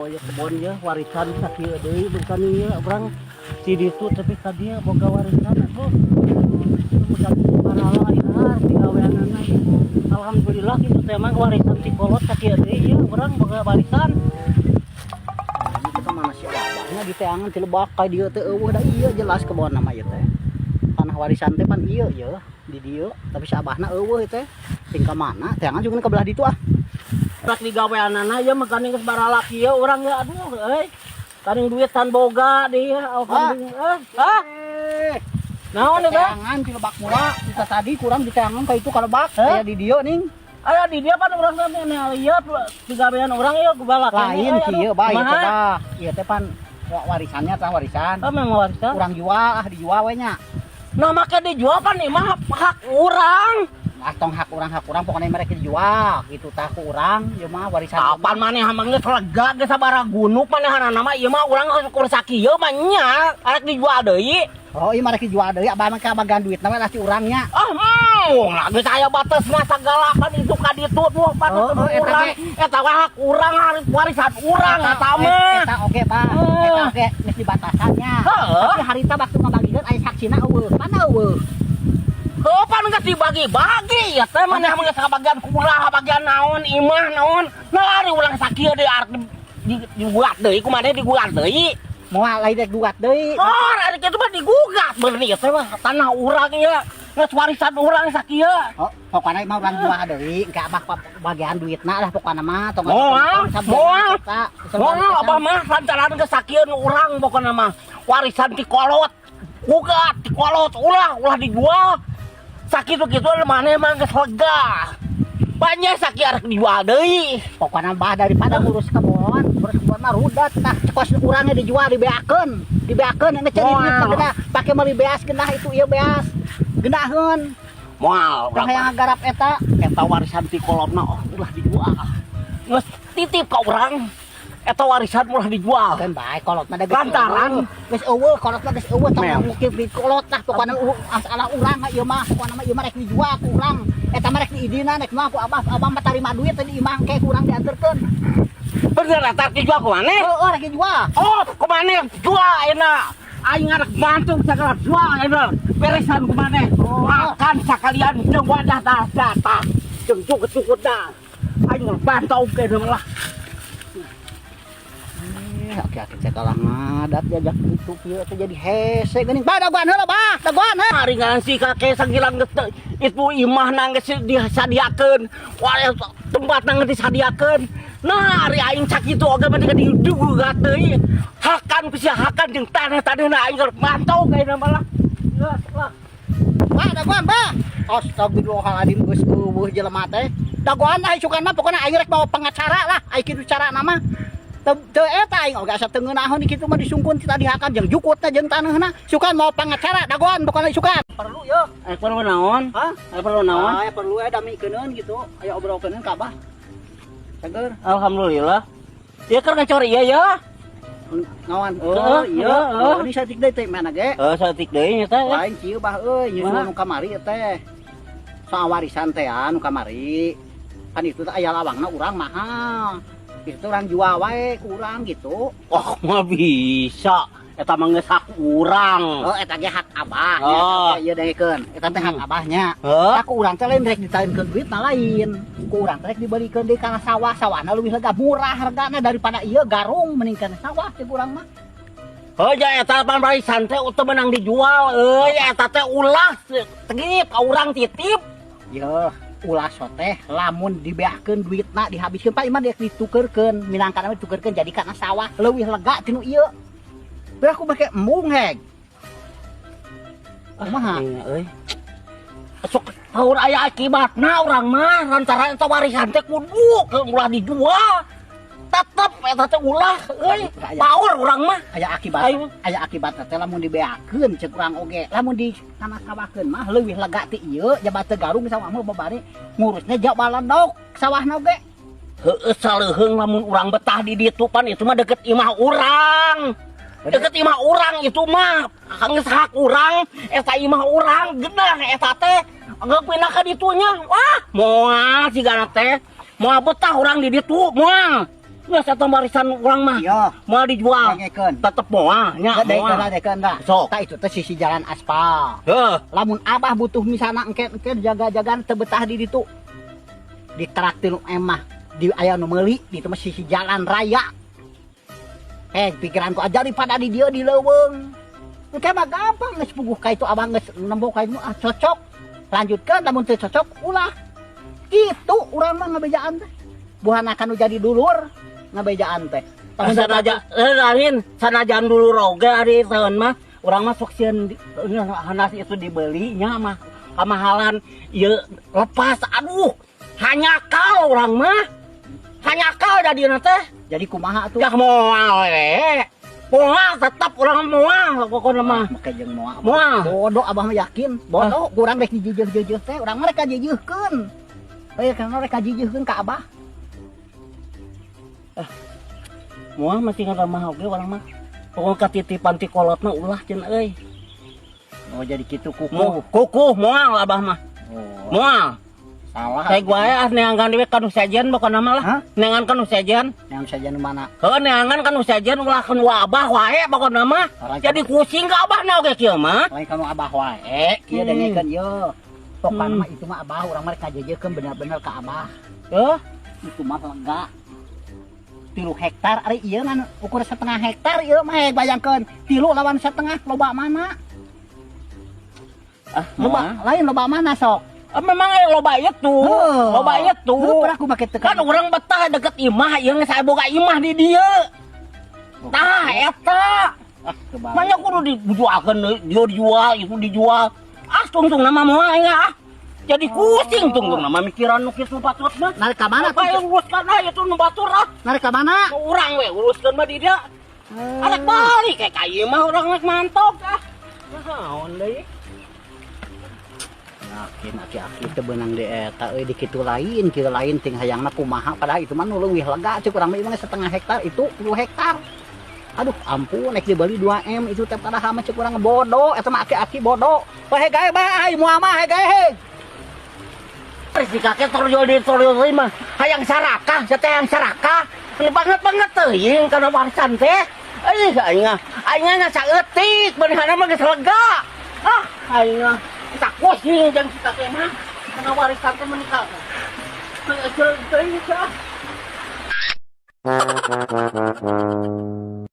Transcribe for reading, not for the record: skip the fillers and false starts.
Oh ya kebon ya warisan sakieu deui bukan ieu urang si ditu tapi ka dia boga warisan atuh. Mudah parala ihar digaweanana. Alhamdulillah kitu teh mah warisan ti kolot sakieu deui ya urang boga warisan. Ini ka mana si abahnya di teangan ti lebak ka dieu teh eueuh da ieu jelas kebon nama ieu teh. Tanah warisan teh pan ieu ya di dieu tapi si abahna eueuh teh. Ting ka mana teangan juga kebelah ditu ah. Rak digaweanana ya makanya geus baralaki ya urang ya aduh euy. Karing duit tan boga dia alhamdulillah. Naon eta? Teangan ti lebak mula kita tadi kurang di teangan ka itu ka lebak aya di dieu ning. Aya di dia pan urang teh ieu digawean urang ieu balak. Lain kieu bae coba. Ieu teh pan warisannya tah warisan. Memang warisan. Urang jual dijual we nya. Nah make dijual pan ieu mah hak urang. Tong hak urang pokoknya mereka dijual gitu tah ku urang ieu mah warisan. Kapan maneh mah geus lega geus sabaraha gunuk manehanana mah ieu mah urang ukur sakieu mah nya arek dijual deui. Oh ieu mah arek dijual deui abah mah kabagan duitna we lah si urangnya. Lah geus aya batesna sagala kan itu ka ditu tuh batas urang eta hak urang warisan urang eta mah. Eta oge bah eta oge geus dibatasannya. Tapi harita waktu ngabagikeun aya saksina eueuh mana eueuh. Kapan nggak dibagi-bagi ya teh mana geus kabagian kumaha bagian naon imah naon lari ulang sakieu deui arek digugat deui kumaha digugat deui moal lain digugat deui oh ari kitu mah digugat bener ieu teh mah tanah urang ieu geus warisan urang sakieu oh pokona mah urang jual deui engke abah bagian duitna lah pokona mah tong moal abah mah lantaran geus sakieu nu urang pokona mah warisan ti kolot gugat ti kolot ulah dijual sakit begitu mana emang geus lega. Banyak sakit arek dijual deui. Pokona bah daripada ngurus kebon mah rudat tah kos urangnya dijual dibeakeun engke cari duit geuna pake meuli beas geunah itu ieu beas. Geunaheun. Moal urang hayang garap eta warisan ti kolotna ulah dijual. Geus titip ka urang. Eta warisan ulah dijual. Kan bae kolotna da lantaran geus eueuh kolotna geus eueuh tong mungkin di kolot tah pokona masalah urang ieu mah pokona mah ieu mah rek dijual ku urang. Eta mah rek diidina rek mah ku abah mah tarima duit tadi imah ke kurang dianterkeun. Bener eta dijual ku maneh? Heeh rek dijual. Oh ku maneh jual ayeuna. Aing ngarek gantung sagala jual ayeuna. Beresan ku maneh. Makan sakalian jeung wadah data. Jeung cukup-cukupna. Aing bantau ke lah. Aki-aki cek kalah ngadat jajak itu kieu teh jadi hese geuning. Bah dagoan heula bah, dagoan he. Ringan si kakek sagilang geus itu imah nang geus disadiakeun. Wah tempat nang disadiakeun. Nah ari aing sakitu oge mah digugat deui. Hakan ku sia hakan jeung tanah-tanahna aing mantau kaina malah. Lah. Bah dagoan bah. Astagfirullahaladzim geus eueuh jelema teh. Dagoan ai sukan mah pokona aing rek bawa pengacara lah. Ai kitu carana mah. Teu eta aing oge asa teu ngeunaheun kitu mah disungkun kita dihakan jeung jukutna jeung taneuhna sukan mau pangacara dagoan pokona sukan perlu yeuh perlu naon hah perlu naon perlu damikeun gitu aya obrolkeun ka abah seger alhamdulillah ieu keur ngacor ieu ya naon iya ini saeutik deui teh mana ge saeutik deui nya teh lain kieu bah euy nyusul nu kamari teh soal warisan teh anu kamari kan itu teh aya lawangna urang mahal itu orang jual wae kurang gitu. Oh mah bisa. Eta mah geus hak urang. Oh eta ge hak abah. Oh ieu dengkeun. Eta teh hak abahnya. Aku urang teh lain rek ditaenkeun duitna lain. Ku urang teh dibelikeun deui kana sawah. Sawahna leuwih lega murah hargana daripada ieu garung mending kana sawah teh urang mah. Ya eta pan warisan teh teu meunang dijual euy eta teh ulah tegip ka urang titip. Yeuh ulah teh lamun dibeakeun duitna dihabiskeun pak imah ditukeurkeun minangkana ditukeurkeun jadi kana sawah leuwih lega tinu ieu. Beuh aku make embung heg. Kumaha? Euy. Sok taur aya akibatna urang mah lantaran eta warisan teh kudu ulah dijual. Tetep eta teh ulah euy paur urang mah aya akibatna teh lamun dibeakeun ceuk urang oge lamun di tanah sawahkeun mah leuwih lega ti ieu jabat teu garung sawah mah babari ngurusnya jak baledog sawahna oge heueuh saleuheung lamun urang betah di ditu pan itu mah deket imah urang itu mah geus hak urang eta imah urang geunah eta teh geus pindah ka ditunya wah moal sigana teh moal betah urang di ditu moal Nggak satu warisan orang mah. Iya. Mau dijual. Ngekeun. Tetep moal nya. Dekeun da. Sok. Tah itu teh sisi jalan aspal. Heuh. Lamun abah butuh misalnya engke jaga-jagaan teu betah di ditu. Di traktir emah di aya nu meuli di mah sisi jalan raya. Pikiranku aja daripada di dieu di leuweung. Engke mah gampang geus puguh ka itu abang geus nembok ka itu cocok. Lanjutkeun lamun teu cocok ulah. Kitu urang mah ngabejaan teh. Buhan akan jadi dulur ngabejaan teh. Sanajan dulu roga ari tahun mah urang mah sok sieun hanas itu dibelinya mah kamahalan ieu lepas aduh hanyakal urang mah hanyakal jadina teh jadi kumaha tuh ya moal we moal tetap urang moal pokona mah make jeung moal bodoh abah mah yakin bodoh urang rek dijijeuh-jeuh teh urang mah rek kajijeuhkeun karena rek kajijeuhkeun ka abah moal masih ngaremah oge urang mah pokona katitipan ti kolotna ulah cenah euy oh jadi kitu kuku moal abah mah moal salah kayak gua ya neangan dewe kanu sajian pokona mah lah neangan kanu sajian yang sajian mana heuh neangan kanu sajian ulah kan abah wae pokona mah jadi kucing ka abah na oge kieu mah lain kanu abah wae kieu dengekeun yeuh pokona mah itu mah abah urang mah rek kajejeukeun bener-bener ka abah itu mah lega 3 hektar ari ieu ngan ukur 1,5 hektar ieu mah bayangkeun 3 lawan 1,5 loba mana loba lain loba mana sok memang loba itu loba itu pernah aku make tekan kan orang betah deket imah ieu geus aya boga imah di dieu tah eta manya kudu dijualkeun dijual itu dijual tungtung nama moal ya jadi kucing tungtung nama mikiran nu kitu patut mah narik ka mana tuh uruskan itu nu batur narik ka mana urang we uruskeun mah di dieu arek balik kayak ka ieu mah urang rek mantap naon deui yakin aki-aki teu beunang di eta euy di kitu lain kieu lain ting hayangna kumaha padahal itu mah nu leuwih lega ceuk urang mah 1,5 hektar itu 10 hektar aduh ampun naik dibeli 2M itu teh padahal mah ceuk urang bodoh eta mah aki-aki bodoh bae gae bae moal mah gae si kakek torjol mah hayang sarakah teh yang sarakah ini banget teuing kana warisan teh aing saeutik beunehana mah geus lega aing tak kucing jeung si kakek mah kana warisan teh menikah teuing